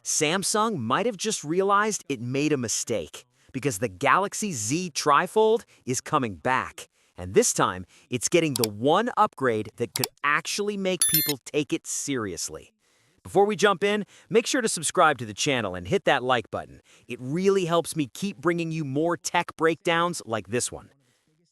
Samsung might have just realized it made a mistake because the Galaxy Z TriFold is coming back. And this time, it's getting the one upgrade that could actually make people take it seriously. Before we jump in, make sure to subscribe to the channel and hit that like button. It really helps me keep bringing you more tech breakdowns like this one.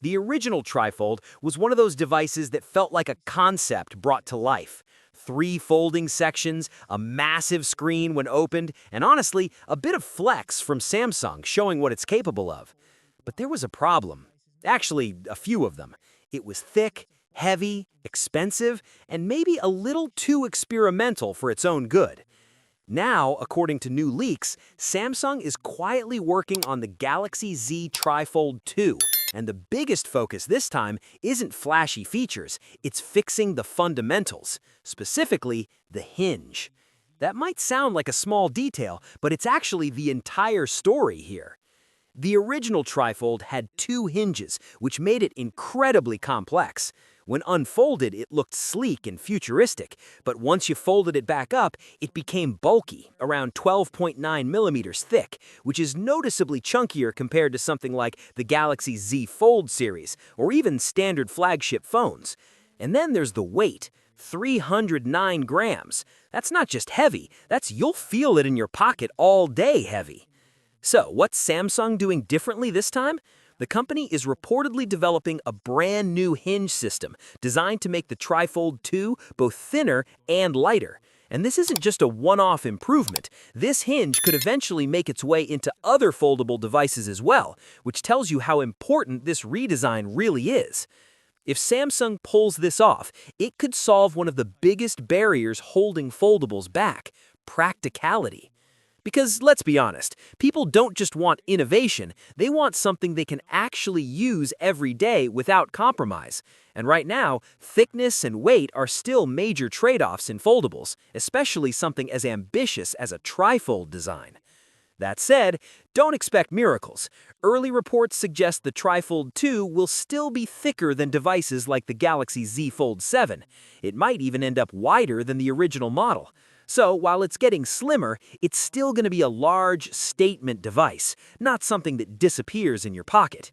The original TriFold was one of those devices that felt like a concept brought to life. 3 folding sections, a massive screen when opened, and honestly, a bit of flex from Samsung showing what it's capable of. But there was a problem. Actually, a few of them. It was thick, heavy, expensive, and maybe a little too experimental for its own good. Now, according to new leaks, Samsung is quietly working on the Galaxy Z TriFold 2, and the biggest focus this time isn't flashy features, it's fixing the fundamentals, specifically the hinge. That might sound like a small detail, but it's actually the entire story here. The original TriFold had 2 hinges, which made it incredibly complex. When unfolded, it looked sleek and futuristic, but once you folded it back up, it became bulky, around 12.9 millimeters thick, which is noticeably chunkier compared to something like the Galaxy Z Fold series, or even standard flagship phones. And then there's the weight, 309 grams. That's not just heavy, that's you'll feel it in your pocket all day heavy. So, what's Samsung doing differently this time? The company is reportedly developing a brand new hinge system designed to make the TriFold 2 both thinner and lighter. And this isn't just a one-off improvement. This hinge could eventually make its way into other foldable devices as well, which tells you how important this redesign really is. If Samsung pulls this off, it could solve one of the biggest barriers holding foldables back: practicality. Because let's be honest, people don't just want innovation, they want something they can actually use every day without compromise. And right now, thickness and weight are still major trade-offs in foldables, especially something as ambitious as a TriFold design. That said, don't expect miracles. Early reports suggest the TriFold 2 will still be thicker than devices like the Galaxy Z Fold 7. It might even end up wider than the original model. So, while it's getting slimmer, it's still going to be a large statement device, not something that disappears in your pocket.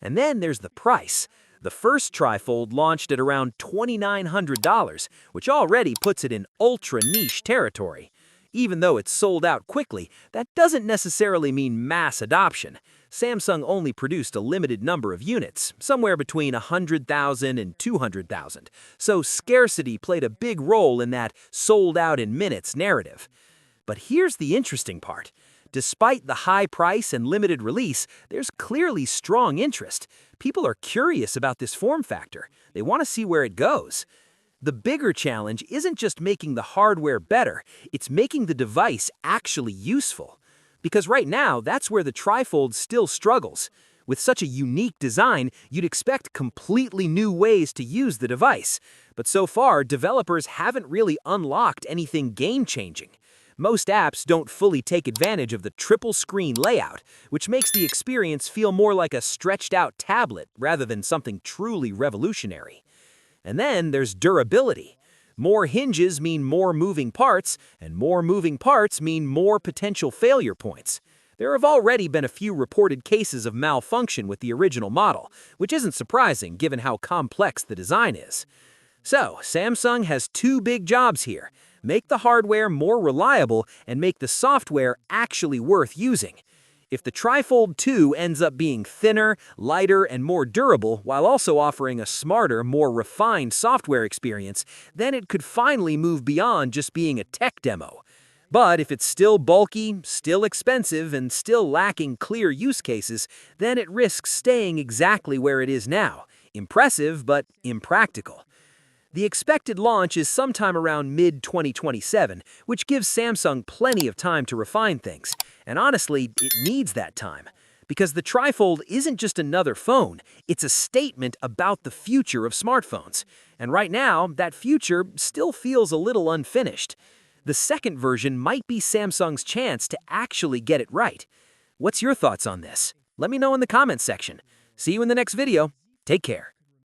And then there's the price. The first TriFold launched at around $2,900, which already puts it in ultra-niche territory. Even though it's sold out quickly, that doesn't necessarily mean mass adoption. Samsung only produced a limited number of units, somewhere between 100,000 and 200,000, so scarcity played a big role in that sold out in minutes narrative. But here's the interesting part. Despite the high price and limited release, there's clearly strong interest. People are curious about this form factor. They want to see where it goes. The bigger challenge isn't just making the hardware better, it's making the device actually useful. Because right now, that's where the TriFold still struggles. With such a unique design, you'd expect completely new ways to use the device. But so far, developers haven't really unlocked anything game-changing. Most apps don't fully take advantage of the triple-screen layout, which makes the experience feel more like a stretched-out tablet rather than something truly revolutionary. And then there's durability. More hinges mean more moving parts, and more moving parts mean more potential failure points. There have already been a few reported cases of malfunction with the original model, which isn't surprising given how complex the design is. So, Samsung has 2 big jobs here: make the hardware more reliable and make the software actually worth using. If the TriFold 2 ends up being thinner, lighter, and more durable, while also offering a smarter, more refined software experience, then it could finally move beyond just being a tech demo. But if it's still bulky, still expensive, and still lacking clear use cases, then it risks staying exactly where it is now: impressive, but impractical. The expected launch is sometime around mid-2027, which gives Samsung plenty of time to refine things. And honestly, it needs that time. Because the TriFold isn't just another phone, it's a statement about the future of smartphones. And right now, that future still feels a little unfinished. The second version might be Samsung's chance to actually get it right. What's your thoughts on this? Let me know in the comments section. See you in the next video. Take care.